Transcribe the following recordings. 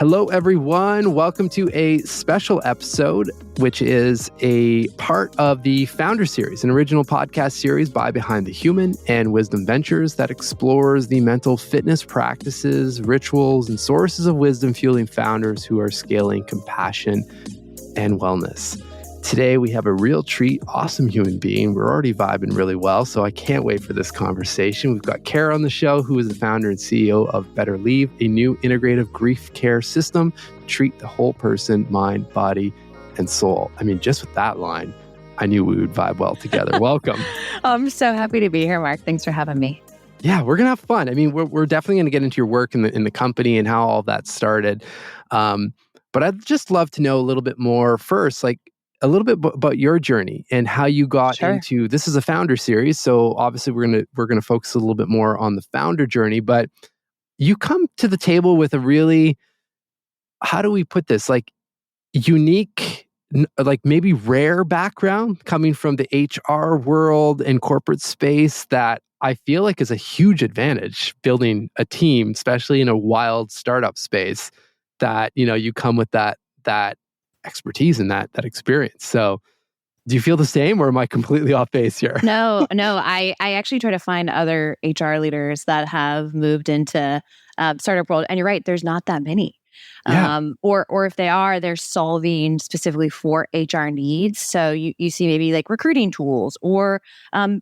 Hello, everyone. Welcome to a special episode, which is a part of the Founder Series, an original podcast series by Behind the Human and Wisdom Ventures that explores the mental fitness practices, rituals, and sources of wisdom fueling founders who are scaling compassion and wellness. Today, we have a real treat, awesome human being. We're already vibing really well, so I can't wait for this conversation. We've got Cara on the show, who is the founder and CEO of Betterleave, a new integrative grief care system to treat the whole person, mind, body, and soul. I mean, just with that line, I knew we would vibe well together. Welcome. I'm so happy to be here, Mark. Thanks for having me. Yeah, we're going to have fun. I mean, we're definitely going to get into your work in the company and how all that started. But I'd just love to know a little bit more first, like, a little bit about your journey and how you got into this. Is a founder series, so obviously we're gonna focus a little bit more on the founder journey. But you come to the table with a really, how do we put this, like, unique, like maybe rare background coming from the HR world and corporate space that I feel like is a huge advantage building a team, especially in a wild startup space. That you come with that expertise and that experience. So do you feel the same, or am I completely off base here? No. I actually try to find other HR leaders that have moved into startup world. And you're right, there's not that many. Yeah. Or if they are, they're solving specifically for HR needs. So you see maybe like recruiting tools or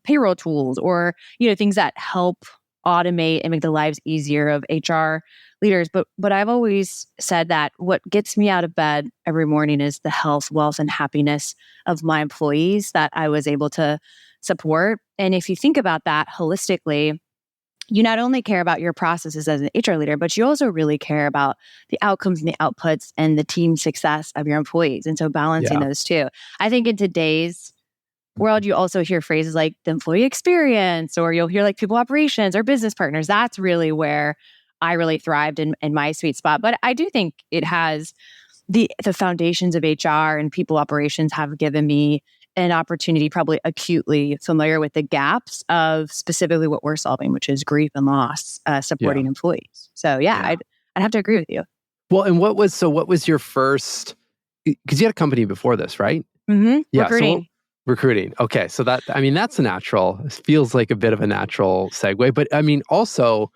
payroll tools or things that help automate and make the lives easier of HR leaders. But I've always said that what gets me out of bed every morning is the health, wealth, and happiness of my employees that I was able to support. And if you think about that holistically, you not only care about your processes as an HR leader, but you also really care about the outcomes and the outputs and the team success of your employees. And so balancing those two. I think in today's world, you also hear phrases like the employee experience, or you'll hear like people operations or business partners. That's really where I really thrived in my sweet spot. But I do think it has the foundations of HR and people operations have given me an opportunity, probably acutely familiar with the gaps of specifically what we're solving, which is grief and loss, supporting employees. So I'd have to agree with you. Well, and what was your first, because you had a company before this, right? Mm-hmm. Yeah. Recruiting. Recruiting. Okay. So that's a natural, it feels like a bit of a natural segue, but I mean, also,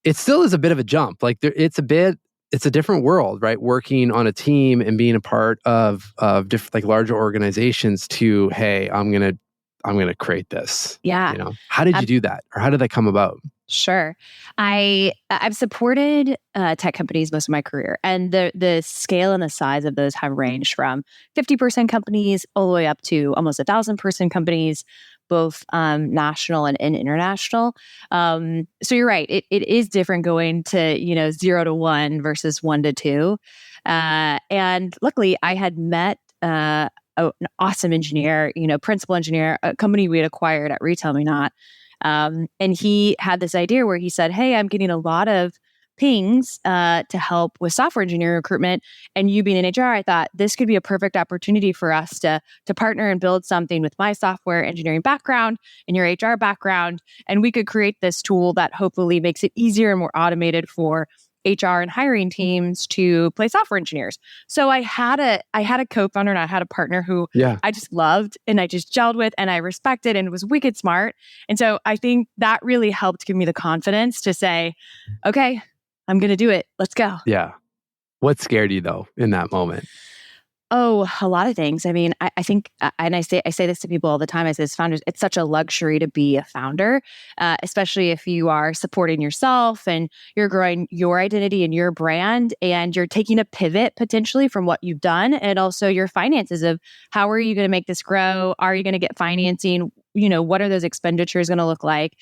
it still is a bit of a jump. Like it's a different world, right? Working on a team and being a part of different, like, larger organizations to, hey, I'm gonna create this. Yeah. How did you do that, or how did that come about? Sure. I've supported tech companies most of my career, and the scale and the size of those have ranged from 50-person companies all the way up to almost 1,000-person companies, both national and international. So you're right. It is different going to 0 to 1 versus 1 to 2. And luckily, I had met an awesome engineer, principal engineer, a company we had acquired at Retail Me Not. And he had this idea where he said, hey, I'm getting a lot of pings to help with software engineering recruitment. And you being in HR, I thought this could be a perfect opportunity for us to partner and build something with my software engineering background and your HR background. And we could create this tool that hopefully makes it easier and more automated for HR and hiring teams to play software engineers. So I had a co-founder and I had a partner who I just loved and I just gelled with and I respected and was wicked smart. And so I think that really helped give me the confidence to say, okay, I'm going to do it. Let's go. Yeah. What scared you though in that moment? Oh, a lot of things. I mean, I think, and I say this to people all the time, I say as founders, it's such a luxury to be a founder, especially if you are supporting yourself and you're growing your identity and your brand, and you're taking a pivot potentially from what you've done, and also your finances of how are you going to make this grow? Are you going to get financing? What are those expenditures going to look like?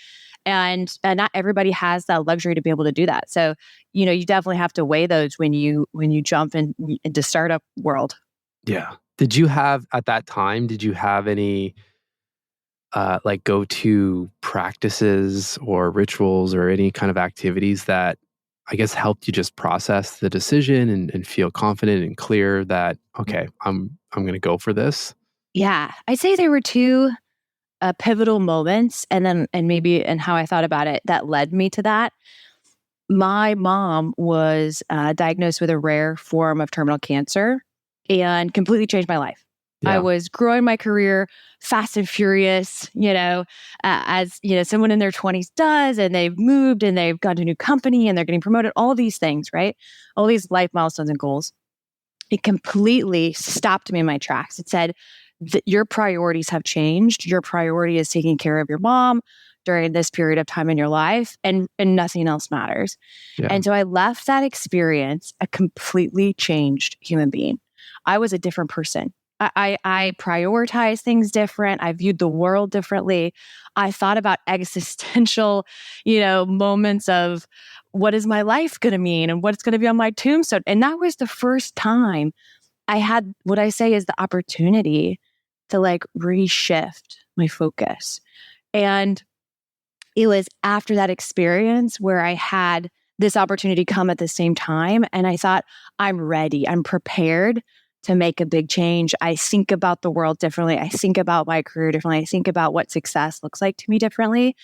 And not everybody has that luxury to be able to do that. So, you definitely have to weigh those when you jump into startup world. Yeah. Did you have any like go-to practices or rituals or any kind of activities that I guess helped you just process the decision and feel confident and clear that, okay, I'm going to go for this? Yeah. I'd say there were two pivotal moments and how I thought about it that led me to that. my mom was diagnosed with a rare form of terminal cancer and completely changed my life. I Yeah. was growing my career fast and furious, as someone in their 20s does, and they've moved and they've got a new company and they're getting promoted, all these things, right? All these life milestones and goals. It completely stopped me in my tracks. It said that your priorities have changed. Your priority is taking care of your mom during this period of time in your life, and nothing else matters. Yeah. And so I left that experience a completely changed human being. I was a different person. I prioritized things different. I viewed the world differently. I thought about existential, moments of what is my life going to mean and what's going to be on my tombstone. And that was the first time I had what I say is the opportunity to like reshift my focus. And it was after that experience where I had this opportunity come at the same time. And I thought, I'm ready. I'm prepared to make a big change. I think about the world differently. I think about my career differently. I think about what success looks like to me differently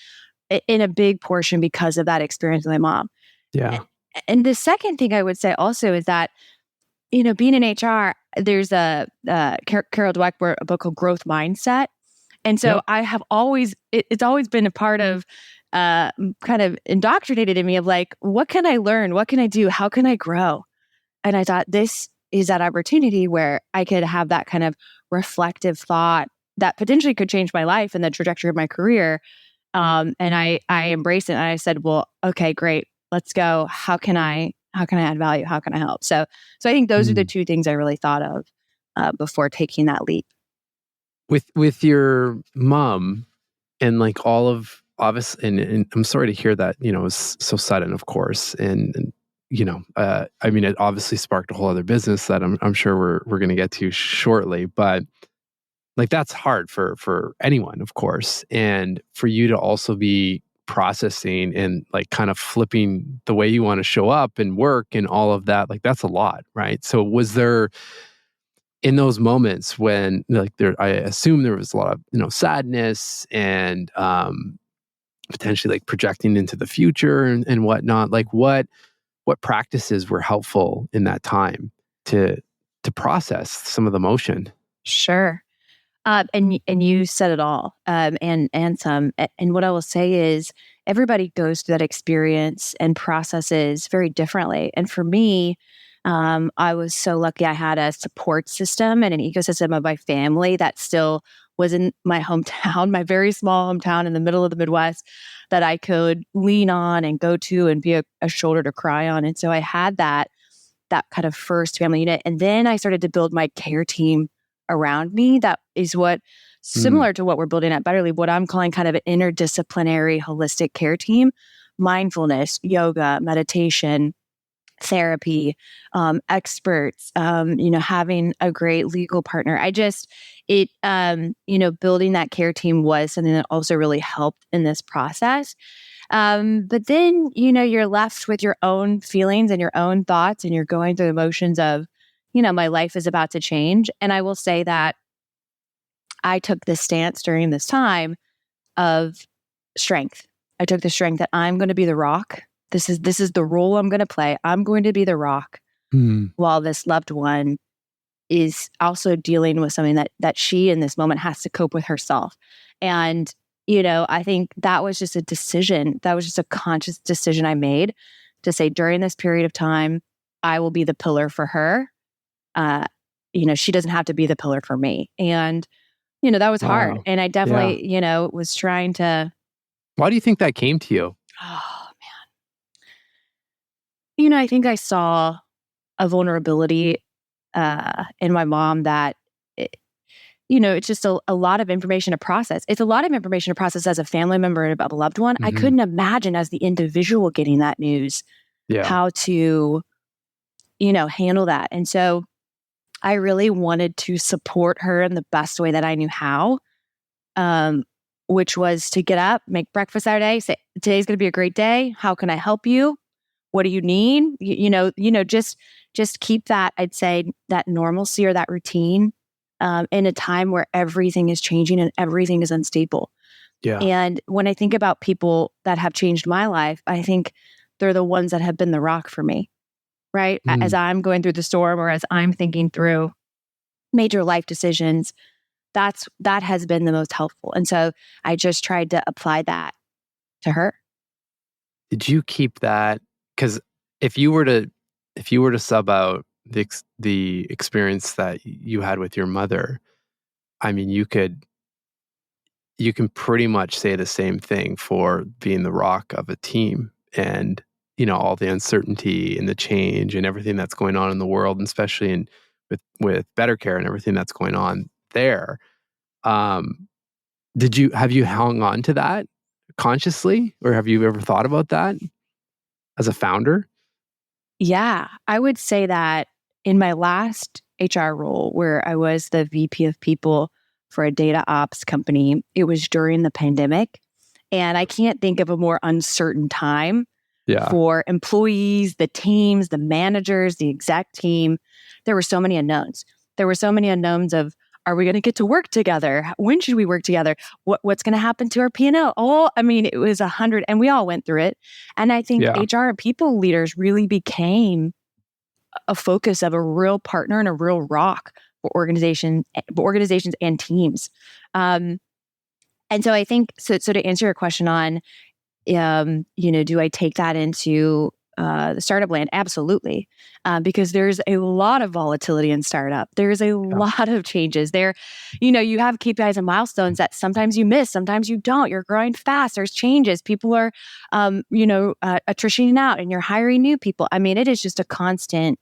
in a big portion because of that experience with my mom. Yeah. And the second thing I would say also is that, being in HR, there's Carol Dweck wrote a book called Growth Mindset. And so Yep. I have always, it's always been a part of kind of indoctrinated in me of like, what can I learn? What can I do? How can I grow? And I thought this is that opportunity where I could have that kind of reflective thought that potentially could change my life and the trajectory of my career. And I embraced it. And I said, well, okay, great. Let's go. How can I add value? How can I help? So I think those are the Mm. two things I really thought of before taking that leap. With your mom and like all of obviously, and I'm sorry to hear that, it was so sudden, of course. And I mean, it obviously sparked a whole other business that I'm sure we're going to get to shortly, but like that's hard for anyone, of course. And for you to also be processing and like kind of flipping the way you want to show up and work and all of that, like that's a lot, right? So was there in those moments when like there, I assume there was a lot of, sadness and potentially like projecting into the future and whatnot, like what practices were helpful in that time to process some of the emotion? Sure. And you said it all, and some. And what I will say is, everybody goes through that experience and processes very differently. And for me, I was so lucky. I had a support system and an ecosystem of my family that still was in my hometown, my very small hometown in the middle of the Midwest, that I could lean on and go to and be a shoulder to cry on. And so I had that kind of first family unit, and then I started to build my care team around me. That is what Mm, similar to what we're building at Betterleave, what I'm calling kind of an interdisciplinary holistic care team, mindfulness, yoga, meditation, therapy, experts, having a great legal partner. Building that care team was something that also really helped in this process. But then, you're left with your own feelings and your own thoughts, and you're going through the emotions of, my life is about to change. And I will say that I took this stance during this time of strength. I took the strength that I'm going to be the rock. This is the role I'm going to play. I'm going to be the rock mm, while this loved one is also dealing with something that she in this moment has to cope with herself. And I think that was just a decision. That was just a conscious decision I made to say during this period of time, I will be the pillar for her. Uh, she doesn't have to be the pillar for me. And that was hard. wow. And I Yeah. definitely, was trying to. Why do you think that came to you? Oh, I think I saw a vulnerability in my mom that, it's just a lot of information to process. It's a lot of information to process as a family member of a loved one. I Hmm. couldn't imagine as the individual getting that news, Yeah. how to, handle that. And so I really wanted to support her in the best way that I knew how, um, which was to get up, make breakfast that day, say, today's going to be a great day. How can I help you? What do you need? Just keep that, I'd say, that normalcy or that routine in a time where everything is changing and everything is unstable. Yeah. And when I think about people that have changed my life, I think they're the ones that have been the rock for me, right? As Mm. I'm going through the storm or as I'm thinking through major life decisions, that has been the most helpful. And so I just tried to apply that to her. Did you keep that? Because if you were to sub out the experience that you had with your mother, I mean, you can pretty much say the same thing for being the rock of a team, and all the uncertainty and the change and everything that's going on in the world, and especially with Better Care and everything that's going on there. Um, have you hung on to that consciously, or have you ever thought about that as a founder? Yeah, I would say that in my last HR role, where I was the VP of people for a data ops company, it was during the pandemic. And I can't think of a more uncertain time Yeah. for employees, the teams, the managers, the exec team. There were so many unknowns. There were so many unknowns of, are we going to get to work together? When should we work together? What's going to happen to our P&L? Oh, I mean, it was 100, and we all went through it. And I think Yeah. HR and people leaders really became a focus of a real partner and a real rock for organizations and teams. And so I think, so to answer your question on, do I take that into the startup land? Absolutely. Because there's a lot of volatility in startup. There's a lot of changes there. You have KPIs and milestones that sometimes you miss, sometimes you don't. You're growing fast. There's changes. People are, attritioning out, and you're hiring new people. I mean, it is just a constant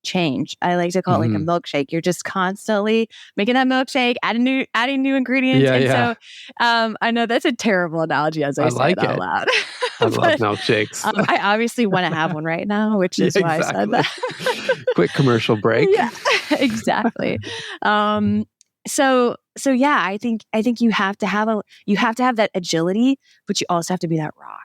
change. I like to call it like a milkshake. You're just constantly making that milkshake, adding new ingredients. Yeah, And yeah. so I know that's a terrible analogy as I say like it out it. loud. I love milkshakes. I obviously want to have one right now, which is Yeah, why exactly. I said that. Quick commercial break. Yeah, exactly. So yeah, I think you have to have that agility, but you also have to be that rock.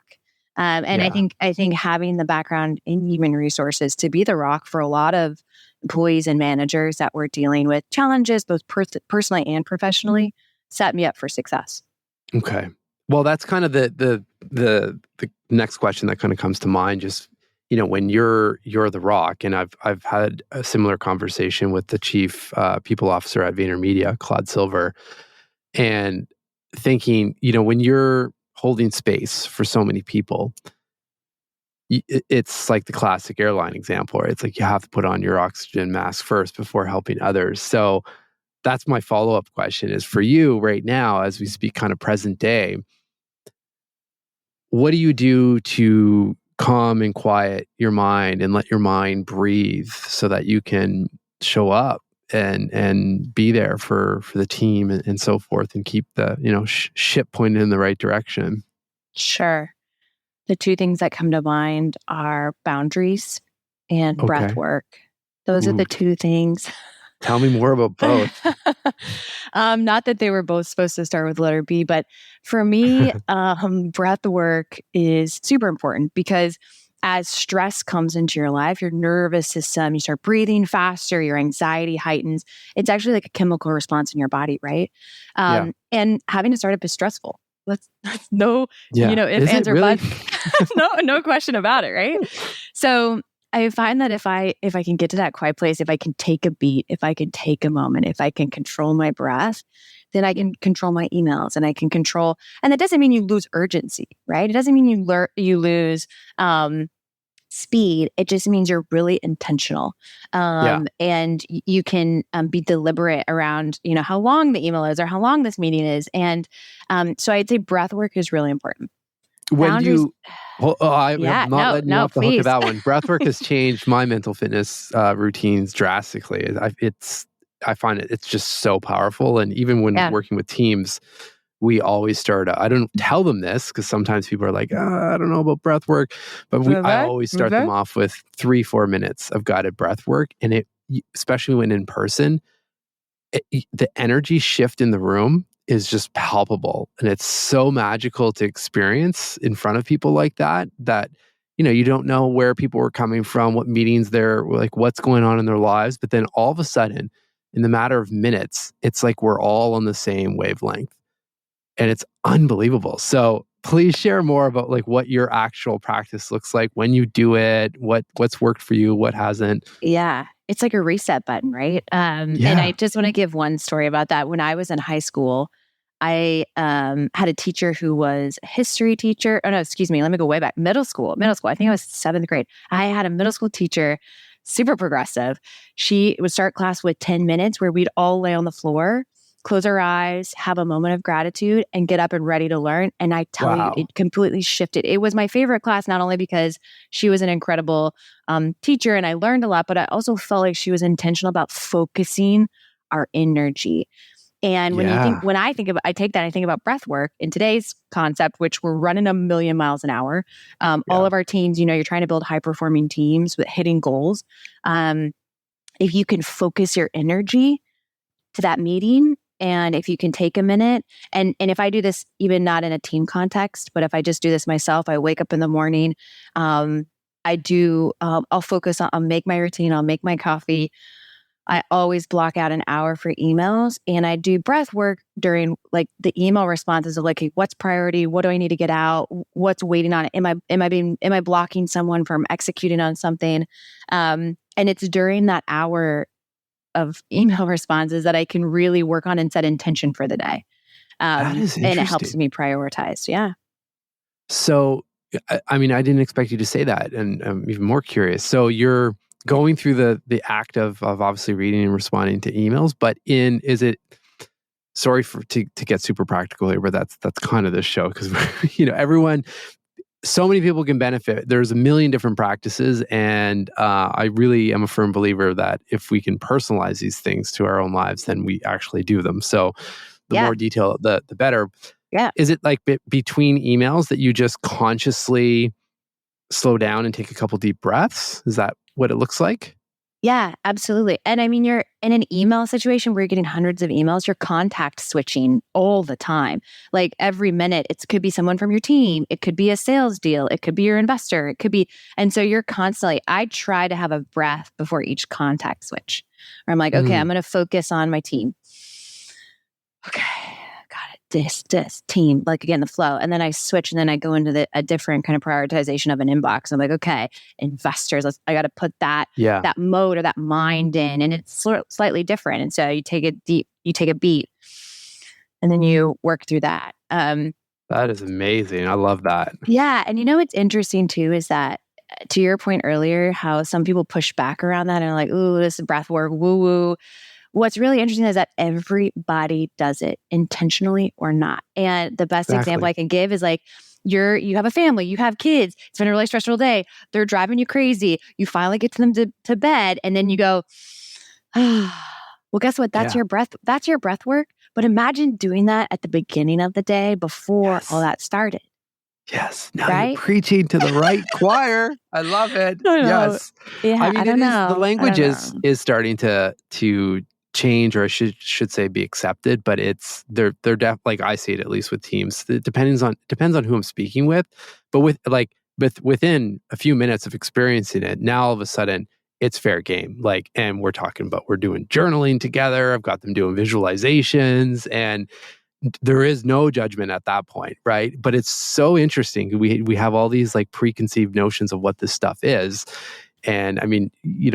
And Yeah. I think having the background in human resources to be the rock for a lot of employees and managers that were dealing with challenges, both personally and professionally, set me up for success. Okay. Well, that's kind of the next question that kind of comes to mind. Just when you're the rock, and I've had a similar conversation with the chief people officer at VaynerMedia, Claude Silver, and thinking, when you're holding space for so many people, it's like the classic airline example, right? It's like you have to put on your oxygen mask first before helping others. So that's my follow-up question is for you right now, as we speak kind of present day, what do you do to calm and quiet your mind and let your mind breathe so that you can show up and be there for the team and so forth, and keep the ship pointed in the right direction? Sure. The two things that come to mind are boundaries and breath Okay. work. Those are Ooh, the two things. tell me more about both. Not that they were both supposed to start with letter B, but for me, breath work is super important because as stress comes into your life, your nervous system, you start breathing faster, your anxiety heightens. It's actually like a chemical response in your body, right? Yeah. And having a startup is stressful. That's no, Yeah. if, Is it ands, or really? buts. No question about it, right? So I find that if I can get to that quiet place, if I can take a beat, if I can take a moment, if I can control my breath, then I can control my emails, and I can control. And that doesn't mean you lose urgency, right? It doesn't mean you lose speed. It just means you're really intentional, Yeah. and you can be deliberate around how long the email is or how long this meeting is. And so I'd say breath work is really important. When do Boundaries. you I'm Yeah, not letting you no, off the hook of please. that one. Breathwork has changed my mental fitness routines drastically. I find it's just so powerful. And even when Yeah. working with teams, we always start. I don't tell them this because sometimes people are like, I don't know about breath work, but I always start them off with 3-4 minutes of guided breath work, and especially when in person, the energy shift in the room is just palpable, and it's so magical to experience in front of people like that you don't know where people were coming from, what meetings they're like, what's going on in their lives, but then all of a sudden, in the matter of minutes, it's like we're all on the same wavelength, and it's unbelievable. So please share more about like what your actual practice looks like when you do it, what's worked for you, what hasn't. Yeah. It's like a reset button, right? And I Yeah. just want to give one story about that. When I was in high school, I had a teacher who was a history teacher. Oh, no, excuse me. Let me go way back. Middle school. Middle school. I think I was seventh grade. I had a middle school teacher, super progressive. She would start class with 10 minutes where we'd all lay on the floor, close our eyes, have a moment of gratitude, and get up and ready to learn. And I tell you, Wow. it completely shifted. It was my favorite class, not only because she was an incredible teacher and I learned a lot, but I also felt like she was intentional about focusing our energy. And Yeah. when I think about, I take that, I think about breath work in today's concept, which we're running a million miles an hour. All Yeah. of our teams, you're trying to build high performing teams with hitting goals. Um, if you can focus your energy to that meeting, and if you can take a minute, and if I do this, even not in a team context, but if I just do this myself, I wake up in the morning, I'll focus on, I'll make my routine, I'll make my coffee. I always block out an hour for emails, and I do breath work during like the email responses of like, hey, what's priority? What do I need to get out? What's waiting on it? Am I blocking someone from executing on something? And it's during that hour of email responses that I can really work on and set intention for the day. That is And it helps interesting. me prioritize. Yeah. So, I mean, I didn't expect you to say that, and I'm even more curious. So you're going through the act of obviously reading and responding to emails, but is it? Sorry to get super practical here, but that's kind of this show because everyone, so many people can benefit. There's a million different practices, and I really am a firm believer that if we can personalize these things to our own lives, then we actually do them. So the Yeah. more detail, the better. Yeah. Is it like between emails that you just consciously slow down and take a couple deep breaths? Is that what it looks like? Yeah, absolutely. And I mean, you're in an email situation where you're getting hundreds of emails, you're contact switching all the time. Like every minute, it could be someone from your team, it could be a sales deal, it could be your investor, it could be. And so you're constantly, I try to have a breath before each contact switch. Or I'm like, okay, I'm Mm, going to focus on my team. Okay, got it. This team, like again, the flow. And then I switch and then I go into a different kind of prioritization of an inbox. I'm like, okay, investors, I got to put yeah, that mode or that mind in, and it's slightly different. And so you take you take a beat and then you work through that. that is amazing. I love that. Yeah. And what's interesting too is that to your point earlier, how some people push back around that and are like, ooh, this is breath work, woo woo. What's really interesting is that everybody does it intentionally or not. And the best example Exactly. I can give is like you have a family, you have kids, it's been a really stressful day, they're driving you crazy. You finally get to them to bed, and then you go, well, guess what? Yeah. That's your breath work. But imagine doing that at the beginning of the day before all Yes. that started, Yes. Now you're right? preaching to the right choir. I love it. I don't know. Yes. I Yeah, I mean, it don't is the know. I language don't know. is starting to change, or I should say be accepted, but they're like I see it at least with teams. It depends on who I'm speaking with, but within a few minutes of experiencing it, now all of a sudden it's fair game. Like, and we're talking about we're doing journaling together. I've got them doing visualizations, and there is no judgment at that point, right? But it's so interesting. We have all these like preconceived notions of what this stuff is. And I mean,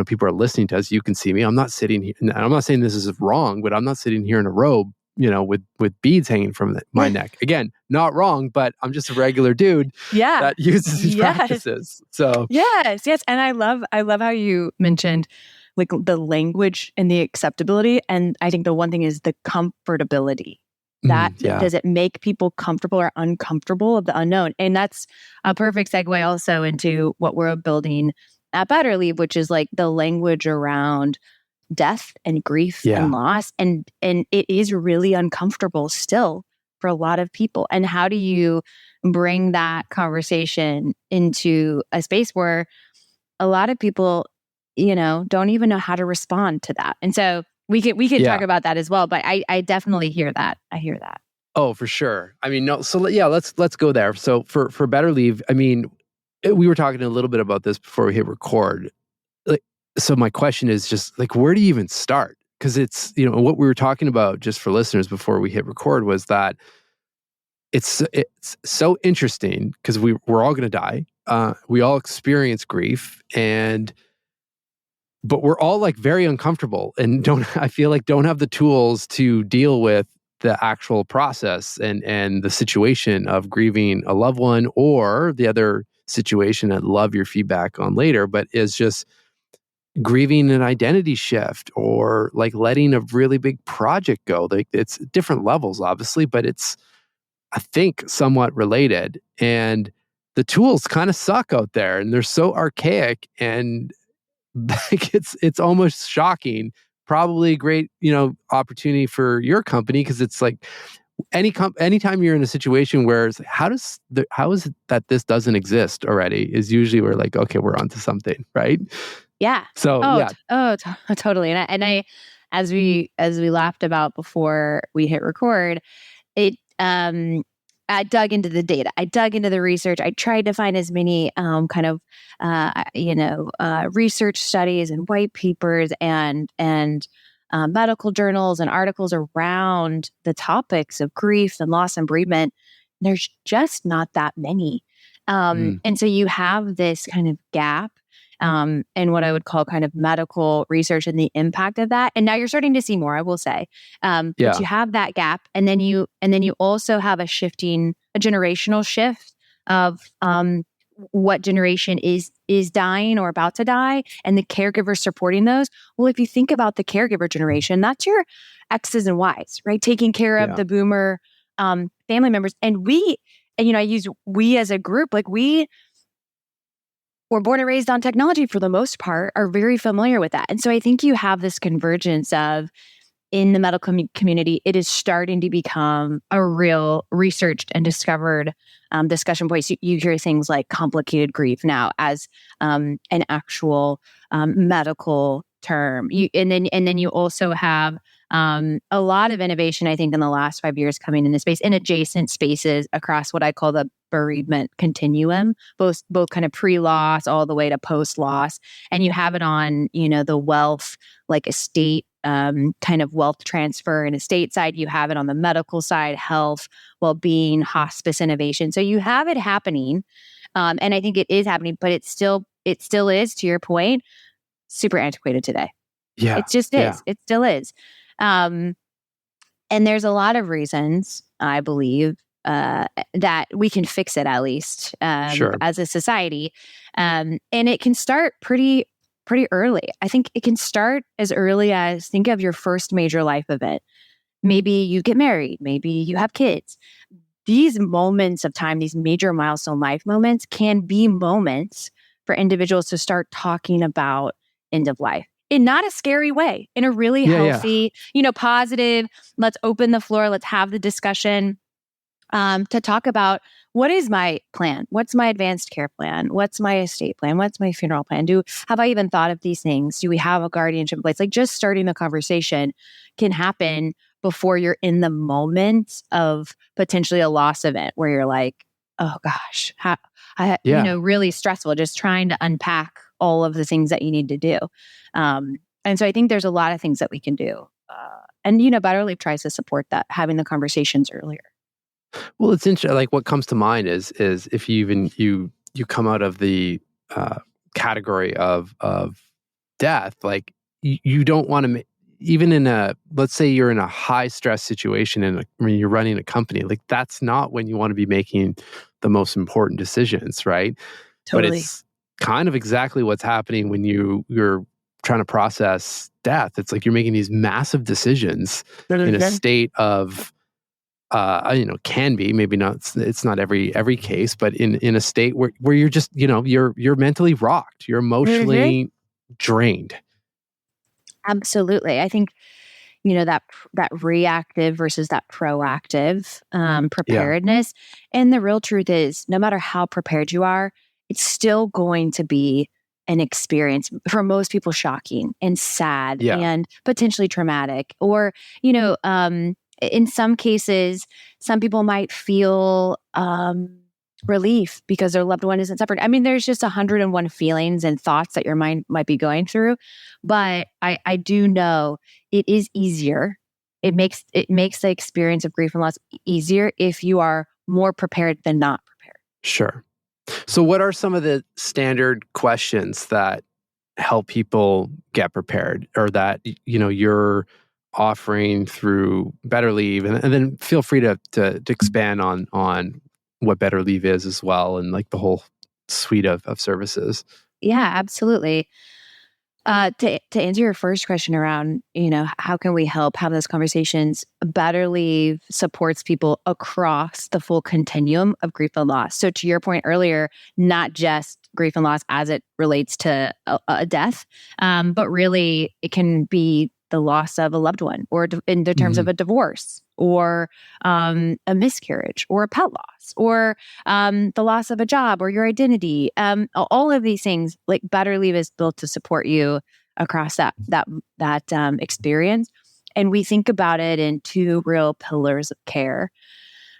people are listening to us. You can see me. I'm not sitting here. And I'm not saying this is wrong, but I'm not sitting here in a robe, with beads hanging from my neck. Again, not wrong, but I'm just a regular dude Yeah. that uses these Yes. practices. So Yes, yes. And I love how you mentioned like the language and the acceptability. And I think the one thing is the comfortability. yeah, Does it make people comfortable or uncomfortable of the unknown? And that's a perfect segue also into what we're building at Betterleave, which is like the language around death and grief and yeah, loss. And it is really uncomfortable still for a lot of people. And how do you bring that conversation into a space where a lot of people, don't even know how to respond to that? And so we could talk yeah. about that as well. But I definitely hear that. I hear that. Oh, for sure. I mean, no. So yeah, let's go there. So for Better Leave, I mean, we were talking a little bit about this before we hit record. Like, so my question is just like, where do you even start? Because it's what we were talking about just for listeners before we hit record was that it's so interesting because we're all going to die. We all experience grief, but we're all like very uncomfortable and I feel like don't have the tools to deal with the actual process and the situation of grieving a loved one, or the other situation I'd love your feedback on later, but is just grieving an identity shift or like letting a really big project go. Like it's different levels, obviously, but it's, I think, somewhat related. And the tools kind of suck out there and they're so archaic, and like it's almost shocking. Probably a great, opportunity for your company, because it's like anytime you're in a situation where it's like, how is it that this doesn't exist already, is usually we're like, okay, we're onto something, right? Yeah. So yeah, Totally. And I, as we laughed about before we hit record, it I dug into the data. I dug into the research. I tried to find as many research studies and white papers and medical journals and articles around the topics of grief and loss and bereavement. There's just not that many. And so you have this kind of gap and what I would call kind of medical research and the impact of that. And now you're starting to see more, I will say. But you have that gap, and then you also have a generational shift of what generation is dying or about to die, and the caregivers supporting those. Well, if you think about the caregiver generation, that's your X's and Y's, right? Taking care of the boomer family members, and I use we as a group, like we were born and raised on technology for the most part, are very familiar with that. And so I think you have this convergence of, in the medical community, it is starting to become a real researched and discovered discussion point. You hear things like complicated grief now as an actual medical term. And then you also have a lot of innovation, I think, in the last 5 years coming in this space, in adjacent spaces across what I call the bereavement continuum, both kind of pre-loss all the way to post-loss. And you have it on, the wealth, like estate, kind of wealth transfer and estate side. You have it on the medical side, health, well-being, hospice innovation. So you have it happening. And I think it is happening, but it still is, to your point, super antiquated today. Yeah. It just is. Yeah. It still is. And there's a lot of reasons, I believe, that we can fix it, at least as a society. And it can start pretty early. I think it can start as early as, think of your first major life event. Maybe you get married, maybe you have kids. These moments of time, these major milestone life moments, can be moments for individuals to start talking about end of life in not a scary way, in a really healthy, positive, let's open the floor, let's have the discussion, to talk about, what is my plan? What's my advanced care plan? What's my estate plan? What's my funeral plan? Have I even thought of these things? Do we have a guardianship in place? Like, just starting the conversation can happen before you're in the moment of potentially a loss event where you're like, oh gosh, really stressful, just trying to unpack all of the things that you need to do. And so I think there's a lot of things that we can do. And Betterleave tries to support that, having the conversations earlier. Well, it's interesting. Like, what comes to mind is if you come out of the category of death, like you don't want to, even in let's say you're in a high stress situation and when you're running a company, like that's not when you want to be making the most important decisions, right? Totally. But it's kind of exactly what's happening when you're trying to process death. It's like you're making these massive decisions in a state of can be, maybe not, it's not every case, but in a state where you're just, you're mentally rocked, you're emotionally drained. Absolutely. I think, that reactive versus that proactive preparedness. Yeah. And the real truth is, no matter how prepared you are, it's still going to be an experience, for most people, shocking and sad and potentially traumatic. Or, in some cases, some people might feel relief because their loved one isn't suffered. I mean, there's just 101 feelings and thoughts that your mind might be going through. But I do know it is easier. It makes the experience of grief and loss easier if you are more prepared than not prepared. Sure. So what are some of the standard questions that help people get prepared, or that you're offering through Betterleave? And then feel free to expand on what Betterleave is as well, and like the whole suite of services. Yeah, absolutely. To answer your first question around, how can we help have those conversations? Better Leave supports people across the full continuum of grief and loss. So to your point earlier, not just grief and loss as it relates to a death, but really it can be the loss of a loved one, or in the terms of a divorce, or a miscarriage, or a pet loss, or the loss of a job, or your identity. All of these things, like Better Leave is built to support you across that experience. And we think about it in two real pillars of care.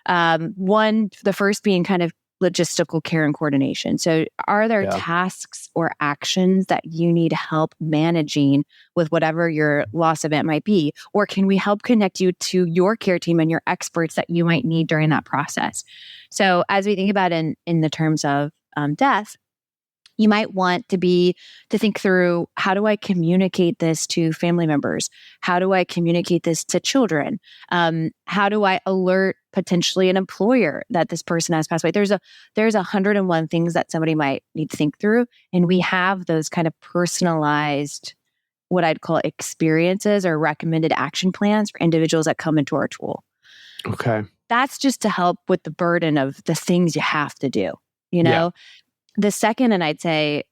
One, the first being kind of logistical care and coordination. So are there tasks or actions that you need help managing with whatever your loss event might be? Or can we help connect you to your care team and your experts that you might need during that process? So as we think about in the terms of death, you might want to think through, how do I communicate this to family members? How do I communicate this to children? How do I alert potentially an employer that this person has passed away? There's 101 things that somebody might need to think through. And we have those kind of personalized, what I'd call experiences or recommended action plans for individuals that come into our tool. Okay. That's just to help with the burden of the things you have to do, Yeah. The second, and I'd say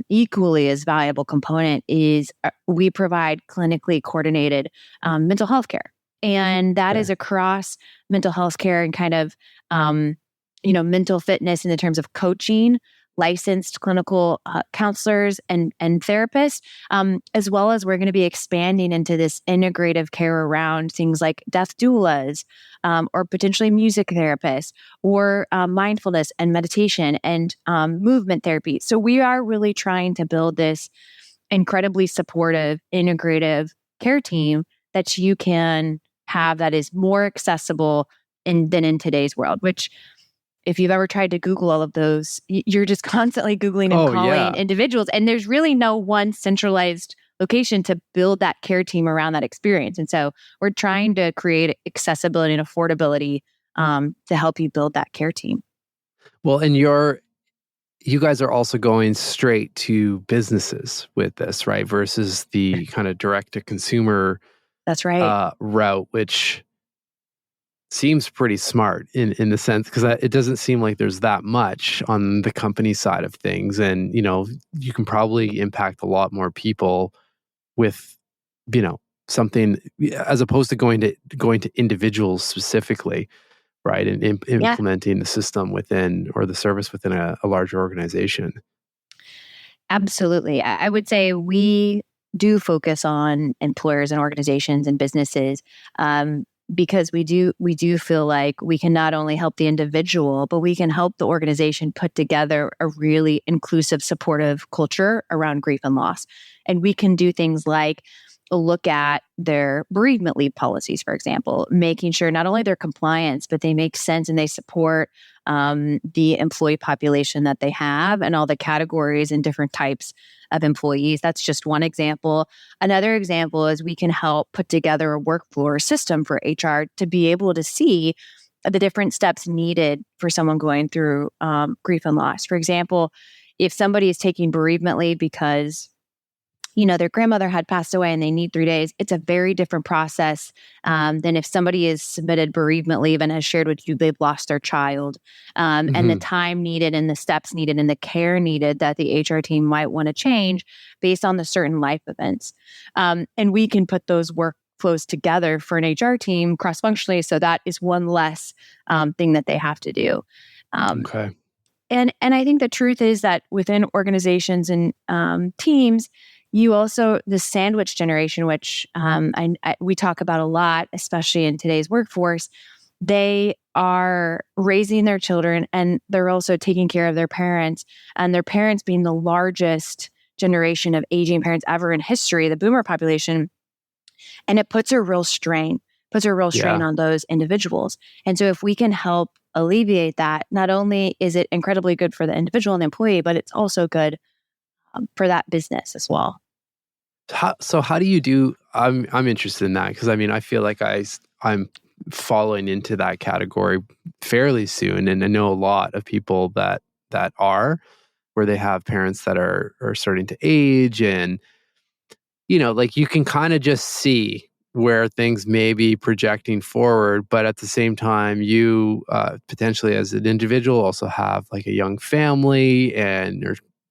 equally as valuable component, is we provide clinically coordinated mental health care. And that is across mental health care and kind of, mental fitness in the terms of coaching, licensed clinical counselors and therapists, as well as we're going to be expanding into this integrative care around things like death doulas, or potentially music therapists, or mindfulness and meditation and movement therapy. So we are really trying to build this incredibly supportive, integrative care team that you can have that is more accessible than in today's world, which, if you've ever tried to Google all of those, you're just constantly Googling and calling individuals. And there's really no one centralized location to build that care team around that experience. And so we're trying to create accessibility and affordability to help you build that care team. Well, and you guys are also going straight to businesses with this, right? Versus the kind of direct to consumer That's right. Route, which seems pretty smart in the sense, because it doesn't seem like there's that much on the company side of things. And, you can probably impact a lot more people with, something, as opposed to going to individuals specifically, right? And implementing the system within, or the service within a larger organization. Absolutely. I would say we do focus on employers and organizations and businesses, because we do feel like we can not only help the individual, but we can help the organization put together a really inclusive, supportive culture around grief and loss. And we can do things like look at their bereavement leave policies, for example, making sure not only they're compliant, but they make sense and they support the employee population that they have and all the categories and different types of employees. That's just one example. Another example is we can help put together a workflow system for HR to be able to see the different steps needed for someone going through grief and loss. For example, if somebody is taking bereavement leave because their grandmother had passed away and they need 3 days, it's a very different process than if somebody is submitted bereavement leave and has shared with you they've lost their child, and the time needed and the steps needed and the care needed that the HR team might want to change based on the certain life events. And we can put those workflows together for an HR team cross-functionally, so that is one less thing that they have to do. Okay. And I think the truth is that within organizations and teams, you also, the sandwich generation, which we talk about a lot, especially in today's workforce, they are raising their children and they're also taking care of their parents, and their parents being the largest generation of aging parents ever in history, the boomer population. And it puts a real strain on those individuals. And so if we can help alleviate that, not only is it incredibly good for the individual and the employee, but it's also good for that business as well. How do you do? I'm interested in that because I mean I feel like I'm following into that category fairly soon, and I know a lot of people that are where they have parents that are starting to age, and like you can kind of just see where things may be projecting forward, but at the same time, you potentially as an individual also have like a young family, and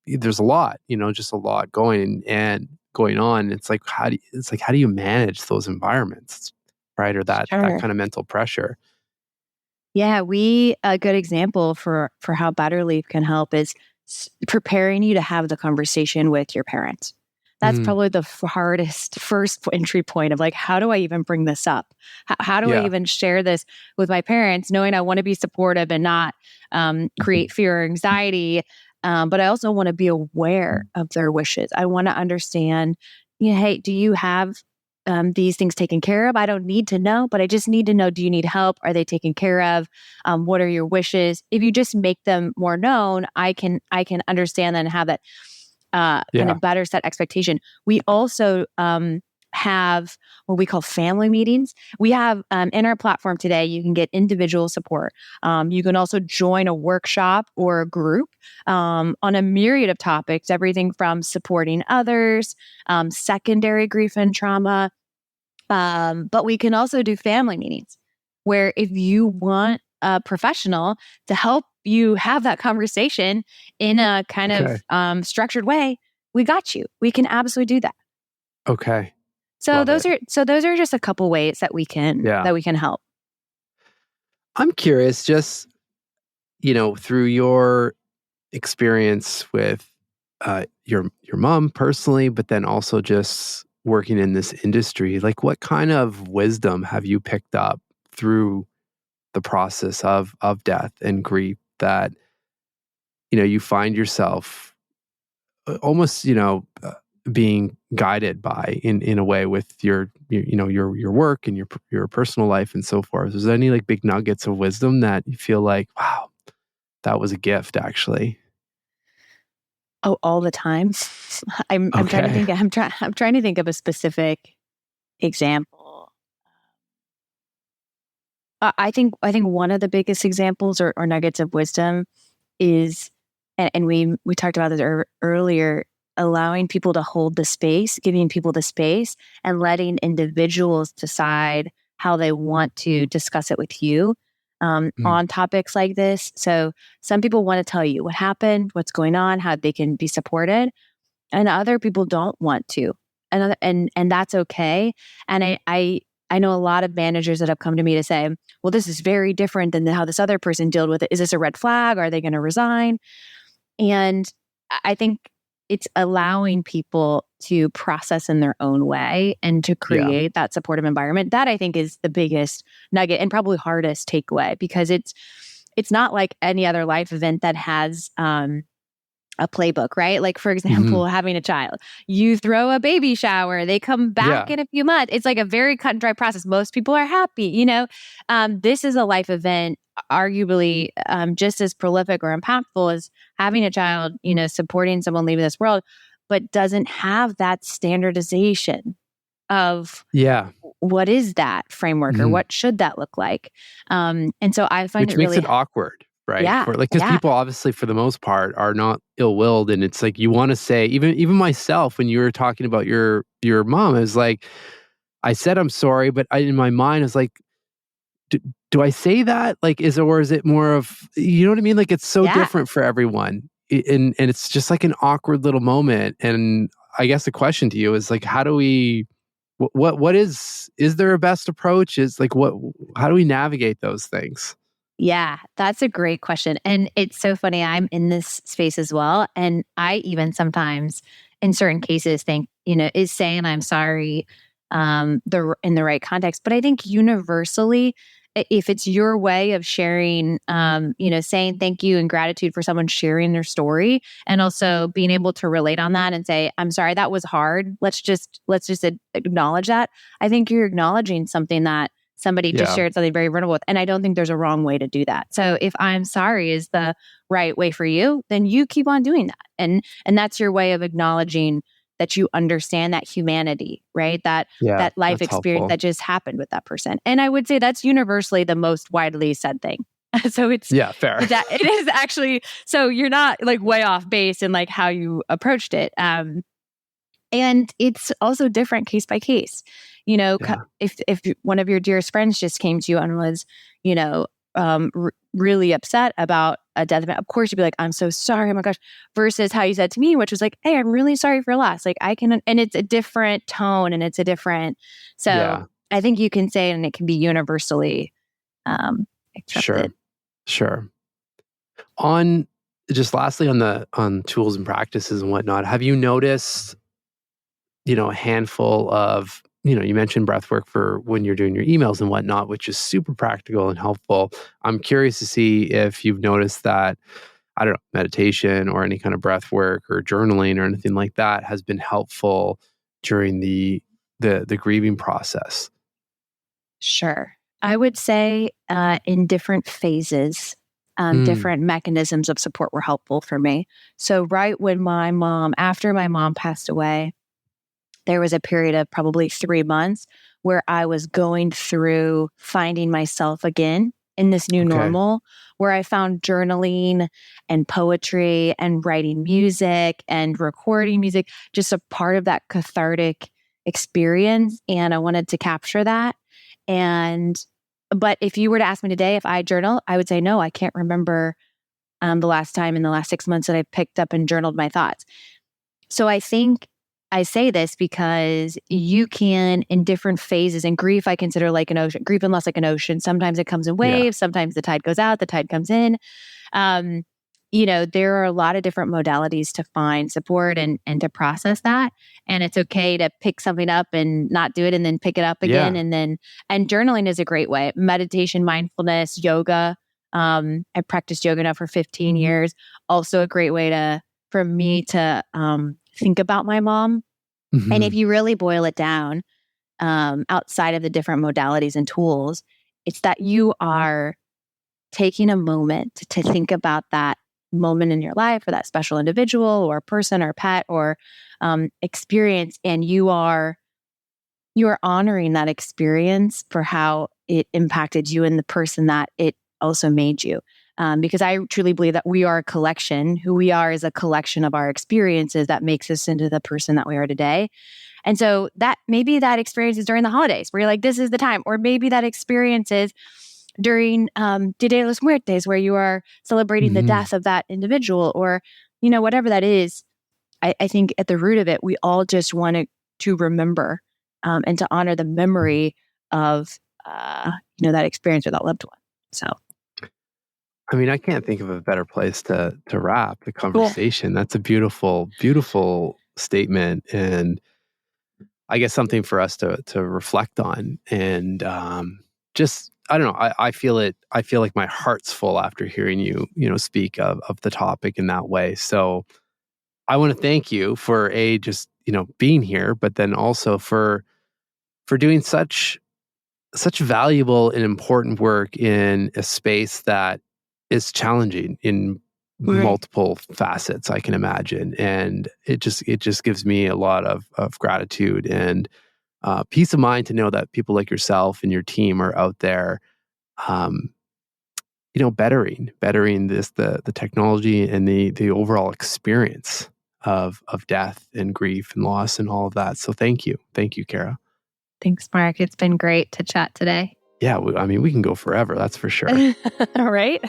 there's a lot, just a lot going on. It's like how do you manage those environments, right? Or that Sure. kind of mental pressure. Yeah, a good example for how Betterleave can help is preparing you to have the conversation with your parents. That's Mm, probably the hardest first entry point of like, how do I even bring this up? How do I yeah. even share this with my parents, knowing I want to be supportive and not create fear or anxiety, but I also want to be aware of their wishes. I want to understand. Hey, do you have these things taken care of? I don't need to know, but I just need to know, do you need help? Are they taken care of? What are your wishes? If you just make them more known, I can understand that and have that kind Yeah. of better set expectation. We also have what we call family meetings. We have in our platform today, you can get individual support. You can also join a workshop or a group on a myriad of topics, everything from supporting others, secondary grief and trauma, but we can also do family meetings where if you want a professional to help you have that conversation in a kind Okay. of structured way, we got you. We can absolutely do that. Okay. So Love those it. are so those are just a couple ways that we can Yeah. help. I'm curious, just through your experience with your mom personally, but then also just working in this industry, like what kind of wisdom have you picked up through the process of death and grief that you find yourself almost being guided by in a way with your work and your personal life and so forth. Is there any like big nuggets of wisdom that you feel like, wow, that was a gift actually? Oh, all the time. I'm trying to Okay. think. I'm trying to think of a specific example. I think one of the biggest examples or nuggets of wisdom is, and we talked about this earlier, allowing people to hold the space, giving people the space, and letting individuals decide how they want to discuss it with you Mm, on topics like this. So some people want to tell you what happened, what's going on, how they can be supported, and other people don't want to, and that's okay. And I know a lot of managers that have come to me to say, well, this is very different than how this other person dealt with it. Is this a red flag? Are they going to resign? And I think it's allowing people to process in their own way and to yeah. create that supportive environment. That I think is the biggest nugget and probably hardest takeaway, because it's not like any other life event that has a playbook, right? Like, for Hmm. example, having a child. You throw a baby shower, they come back Yeah. in a few months. It's like a very cut and dry process. Most people are happy. This is a life event, arguably just as prolific or impactful as having a child, supporting someone leaving this world, but doesn't have that standardization of Yeah. what is that framework or Mhm. what should that look like. And so I find Which it makes really, it awkward, right? yeah, For like, because yeah, people obviously for the most part are not ill-willed, and it's like you wanna say, even myself, when you were talking about your mom, is like, I said, "I'm sorry," but in my mind, I was like, "Do do I say that? Like, is it more of," you know what I mean? Like, it's so yeah. different for everyone, and it's just like an awkward little moment, and I guess the question to you is, like, how do we what is there a best approach? Is like, how do we navigate those things? Yeah, that's a great question. And it's so funny. I'm in this space as well. And I even sometimes, in certain cases, think, is saying I'm sorry in the right context. But I think universally, if it's your way of sharing, saying thank you and gratitude for someone sharing their story, and also being able to relate on that and say, I'm sorry, that was hard. Let's just acknowledge that. I think you're acknowledging something that somebody just Yeah. shared something very vulnerable with. And I don't think there's a wrong way to do that. So if I'm sorry is the right way for you, then you keep on doing that. And that's your way of acknowledging that you understand that humanity, right? Yeah. That life That's experience helpful. that just happened with that person. And I would say that's universally the most widely said thing. So Yeah. Fair. it is actually, so you're not like way off base in like how you approached it. And it's also different case by case. Yeah. If one of your dearest friends just came to you and was, you know, really upset about a death event, of course you'd be like, I'm so sorry, oh my gosh, versus how you said to me, which was like, hey, I'm really sorry for your loss. Like and it's a different tone and it's a different, so Yeah. I think you can say it and it can be universally Sure. accepted. Sure. On just lastly on tools and practices and whatnot, have you noticed, a handful of, you mentioned breath work for when you're doing your emails and whatnot, which is super practical and helpful. I'm curious to see if you've noticed that, I don't know, meditation or any kind of breath work or journaling or anything like that has been helpful during the grieving process. Sure. I would say in different phases, Mm, different mechanisms of support were helpful for me. So, right when after my mom passed away, there was a period of probably 3 months where I was going through finding myself again in this new okay. normal, where I found journaling and poetry and writing music and recording music just a part of that cathartic experience. And I wanted to capture that. But if you were to ask me today if I journal, I would say no, I can't remember the last time in the last 6 months that I picked up and journaled my thoughts. So I think I say this because you can, in different phases, and grief I consider like an ocean, grief and loss like an ocean. Sometimes it comes in Yeah. waves, sometimes the tide goes out, the tide comes in. Um, there are a lot of different modalities to find support and to process that. And it's okay to pick something up and not do it and then pick it up again. Yeah. And journaling is a great way. Meditation, mindfulness, yoga. I practiced yoga now for 15 years. Also a great way for me to think about my mom. And if Hmm. you really boil it down, outside of the different modalities and tools, it's that you are taking a moment to think about that moment in your life or that special individual or person or pet or experience, and you are honoring that experience for how it impacted you and the person that it also made you. Because I truly believe that we are a collection. Who we are is a collection of our experiences that makes us into the person that we are today. And so that maybe that experience is during the holidays where you're like, this is the time. Or maybe that experience is during Dia de los Muertos where you are celebrating the Hmm. death of that individual or, whatever that is. I think at the root of it, we all just want to remember and to honor the memory of, that experience with that loved one. So I mean, I can't think of a better place to wrap the cool. conversation. That's a beautiful, beautiful statement, and I guess something for us to reflect on. And just I don't know. I feel it. I feel like my heart's full after hearing you, speak of the topic in that way. So I want to thank you for just being here, but then also for doing such valuable and important work in a space that is challenging in Right. multiple facets, I can imagine. And it just gives me a lot of gratitude and peace of mind to know that people like yourself and your team are out there, um, bettering the technology and the overall experience of death and grief and loss and all of that. So thank you, Cara. Thanks, Mark. It's been great to chat today. Yeah, I mean, we can go forever. That's for sure. All right.